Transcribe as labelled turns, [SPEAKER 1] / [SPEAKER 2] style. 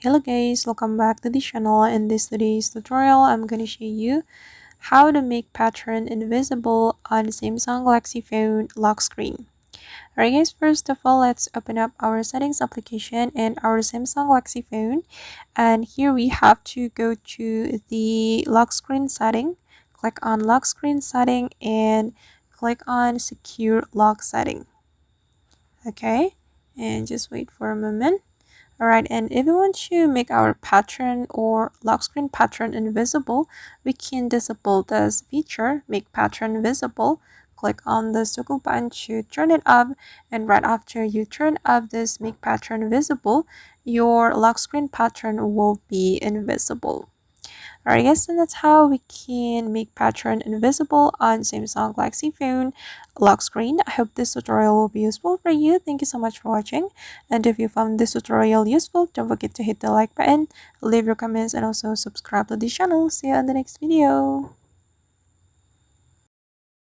[SPEAKER 1] Hello guys, welcome back to the channel. In this today's tutorial, I'm going to show you how to make pattern invisible on Samsung Galaxy phone lock screen. Alright guys, first of all, let's open up our settings application and our Samsung Galaxy phone. And here we have to go to the lock screen setting. Click on lock screen setting and click on secure lock setting. Okay, and just wait for a moment. Alright, and if we want to make our pattern or lock screen pattern invisible, we can disable this feature, make pattern visible. Click on the circle button to turn it off, and right after you turn off this make pattern visible, your lock screen pattern will be invisible. Alright guys, and that's how we can make pattern invisible on Samsung Galaxy phone lock screen. I hope this tutorial will be useful for you. Thank you so much for watching. And if you found this tutorial useful, don't forget to hit the like button, leave your comments, and also subscribe to the channel. See you in the next video.